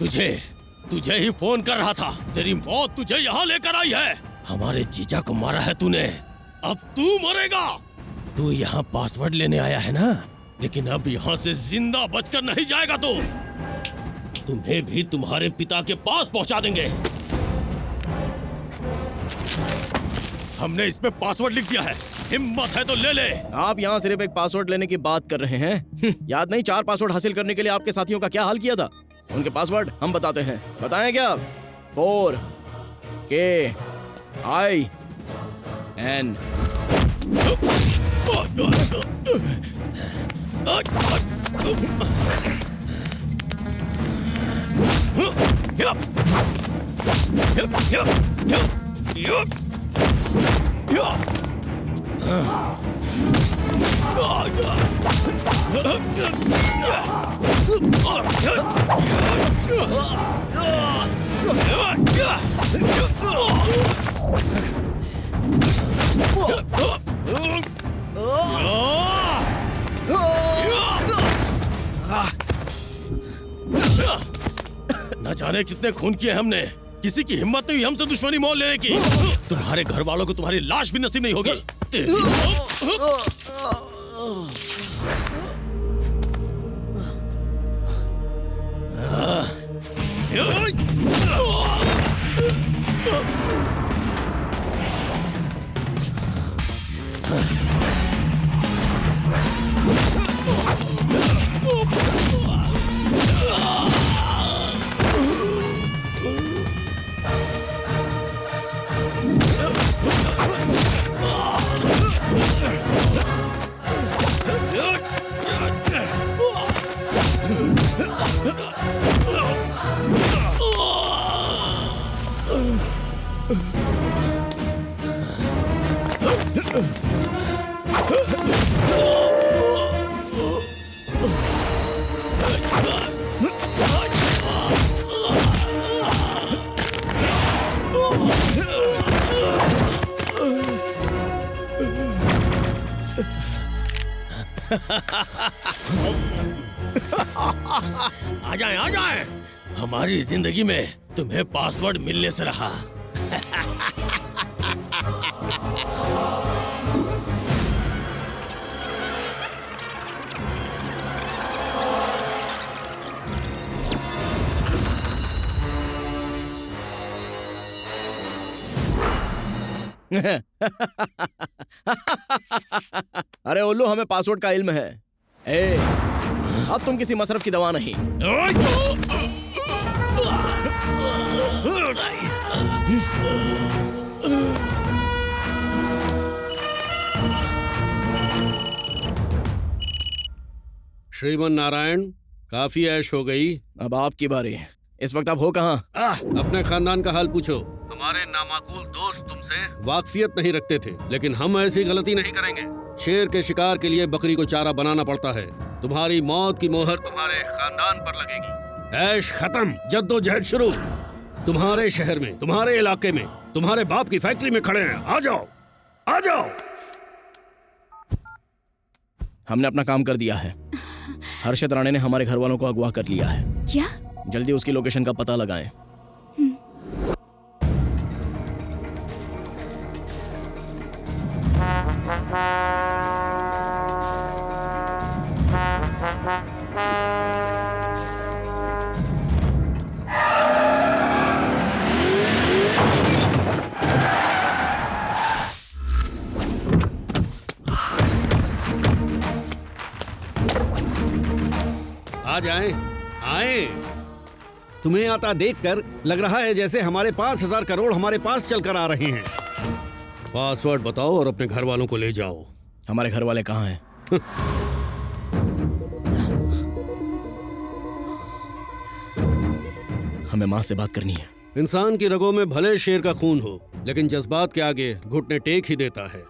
तुझे तुझे ही फोन कर रहा था। तेरी मौत तुझे यहाँ लेकर आई है। हमारे जीजा को मारा है तूने, अब तू मरेगा। तू यहाँ पासवर्ड लेने आया है ना, लेकिन अब यहाँ से जिंदा बचकर नहीं जाएगा। तो तुम्हें भी तुम्हारे पिता के पास पहुंचा देंगे। हमने इस पे पासवर्ड लिख दिया है, हिम्मत है तो ले ले। आप यहाँ सिर्फ एक पासवर्ड लेने की बात कर रहे हैं। याद नहीं 4 पासवर्ड हासिल करने के लिए आपके साथियों का क्या हाल किया था? उनके पासवर्ड हम बताते हैं। बताएं क्या? 4KIN। न जाने कितने खून किए हमने, किसी की हिम्मत नहीं हुई हमसे दुश्मनी मोल लेने की। तुम्हारे घर वालों को तुम्हारी लाश भी नसीब नहीं होगी। आ जाए आ जाए, हमारी जिंदगी में तुम्हें पासवर्ड मिलने से रहा। अरे उल्लू, हमें पासवर्ड का इल्म है। अब तुम किसी मसरफ की दवा नहीं। श्रीमन नारायण, काफी ऐश हो गई। अब आपकी बारी। इस वक्त आप हो कहाँ? अपने खानदान का हाल पूछो। हमारे नामाकूल दोस्त तुमसे वाकफियत नहीं रखते थे, लेकिन हम ऐसी गलती नहीं करेंगे। शेर के शिकार के लिए बकरी को चारा बनाना पड़ता है। तुम्हारी मौत की मोहर तुम्हारे खानदान पर लगेगी। ऐश खत्म, जद्दोजहद शुरू। तुम्हारे शहर में, तुम्हारे इलाके में, तुम्हारे बाप की फैक्ट्री में खड़े हैं। आ जाओ, आ जाओ। हमने अपना काम कर दिया है। हर्षद राणे ने हमारे घर वालों को अगवा कर लिया है। क्या? जल्दी उसकी लोकेशन का पता लगाएं। आ जाएं, आए। तुम्हें आता देखकर लग रहा है जैसे हमारे 5,000 करोड़ हमारे पास चलकर आ रहे हैं। पासवर्ड बताओ और अपने घर वालों को ले जाओ। हमारे घर वाले कहाँ हैं? हमें माँ से बात करनी है। इंसान की रगों में भले शेर का खून हो, लेकिन जज्बात के आगे घुटने टेक ही देता है।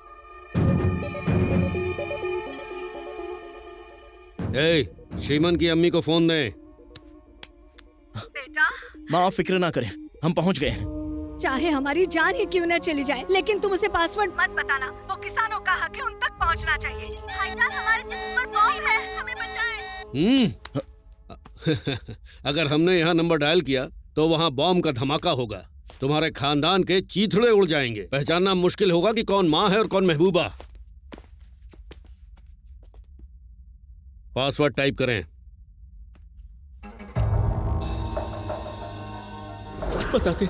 श्रीमन की अम्मी को फोन दें। बेटा, माँ आप फिक्र ना करें, हम पहुँच गए हैं। चाहे हमारी जान ही क्यों न चली जाए, लेकिन तुम उसे पासवर्ड मत बताना। वो किसानों का हक है, उन तक पहुंचना चाहिए। भाईजान, हमारे जिस्म पर बॉम्ब है, हमें बचाएं। अगर हमने यहाँ नंबर डायल किया तो वहाँ बॉम्ब का धमाका होगा। तुम्हारे खानदान के चीथड़े उड़ जाएंगे। पहचानना मुश्किल होगा कि कौन माँ है और कौन महबूबा। पासवर्ड टाइप करें। बताते।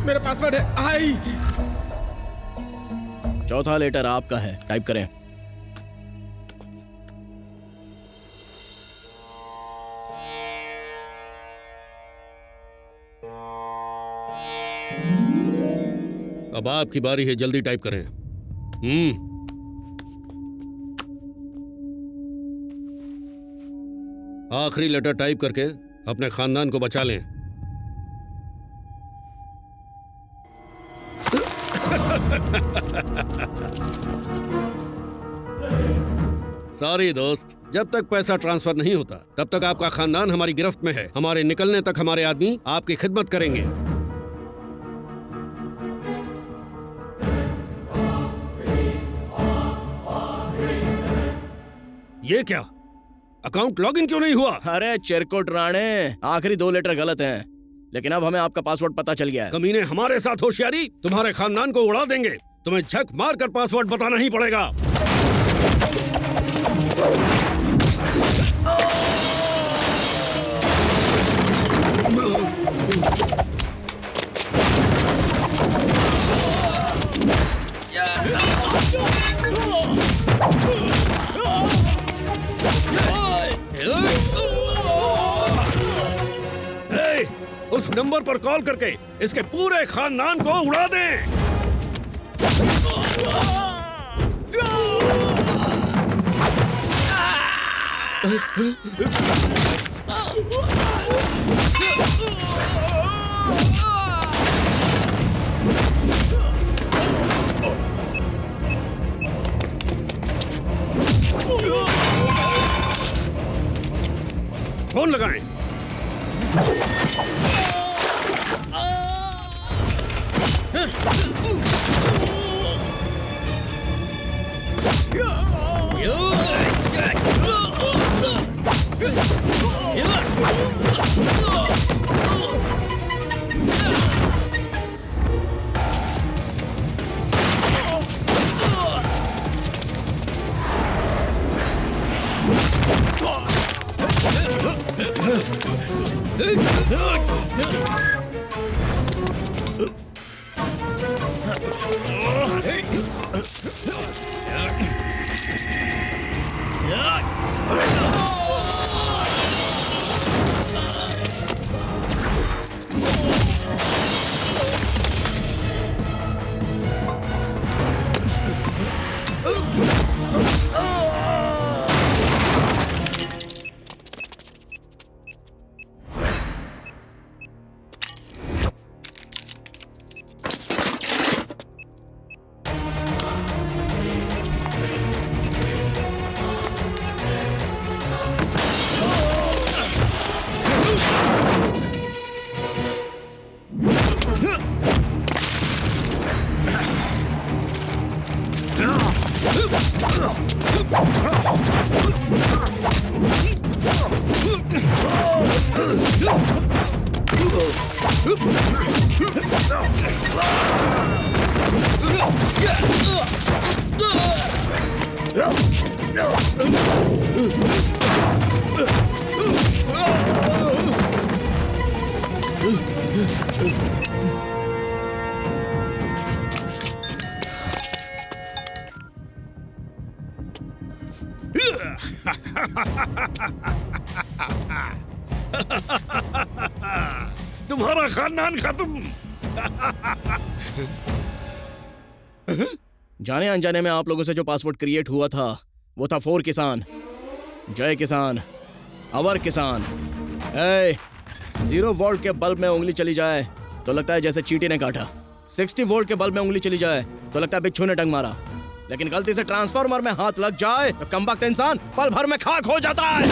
मेरा पासवर्ड है आई। चौथा लेटर आपका है, टाइप करें। अब आपकी बारी है, जल्दी टाइप करें। आखिरी लेटर टाइप करके अपने खानदान को बचा लें। सॉरी दोस्त, जब तक पैसा ट्रांसफर नहीं होता तब तक आपका खानदान हमारी गिरफ्त में है। हमारे निकलने तक हमारे आदमी आपकी खिदमत करेंगे। ये क्या, अकाउंट लॉगिन क्यों नहीं हुआ? अरे चिरकुट राणे, आखिरी 2 लेटर गलत हैं, लेकिन अब हमें आपका पासवर्ड पता चल गया है। कमीने, हमारे साथ होशियारी, तुम्हारे खानदान को उड़ा देंगे। तुम्हें झक मार कर पासवर्ड बताना ही पड़ेगा। उस नंबर पर कॉल करके इसके पूरे खानदान को उड़ा दें। फोन लगाएं। तुम्हारा खानदान खत्म। जाने अनजाने में आप लोगों से जो पासवर्ड क्रिएट हुआ था वो था 4 किसान, जय किसान, अवर किसान। 0 वोल्ट के बल्ब में उंगली चली जाए तो लगता है जैसे चींटी ने काटा। 60 वोल्ट के बल्ब में उंगली चली जाए तो लगता है बिच्छू ने डंग मारा। लेकिन गलती से ट्रांसफार्मर में हाथ लग जाए तो कमबख्त इंसान पल भर में खाक हो जाता है।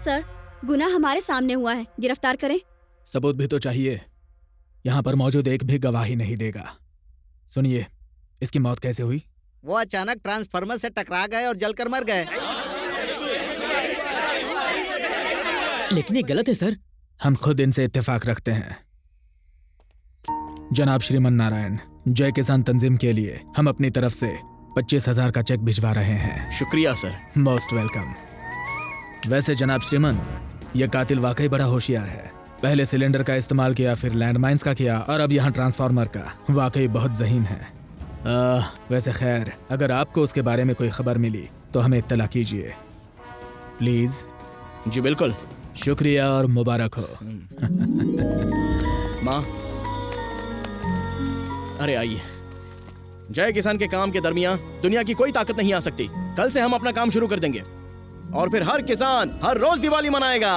सर, गुनाह हमारे सामने हुआ है, गिरफ्तार करें। सबूत भी तो चाहिए। यहाँ पर मौजूद एक भी गवाही नहीं देगा। सुनिए, इसकी मौत कैसे हुई? वो अचानक ट्रांसफार्मर से टकरा गए और जलकर मर गए। लेकिन ये गलत है सर। हम खुद इनसे इत्तेफाक रखते हैं। जनाब श्रीमन नारायण, जय किसान तंजीम के लिए हम अपनी तरफ से 25,000 का चेक भिजवा रहे हैं। शुक्रिया सर। Most welcome. वैसे जनाब श्रीमन, यह कातिल वाकई बड़ा होशियार है। पहले सिलेंडर का इस्तेमाल किया, फिर लैंडमाइंस का किया और अब यहाँ ट्रांसफार्मर का। वाकई बहुत ज़हीन है। वैसे खैर, अगर आपको उसके बारे में कोई खबर मिली तो हमें इत्तला कीजिए प्लीज। जी बिल्कुल। शुक्रिया और मुबारक हो। माँ, अरे आइए। जय किसान के काम के दरमियान दुनिया की कोई ताकत नहीं आ सकती। कल से हम अपना काम शुरू कर देंगे और फिर हर किसान हर रोज दिवाली मनाएगा।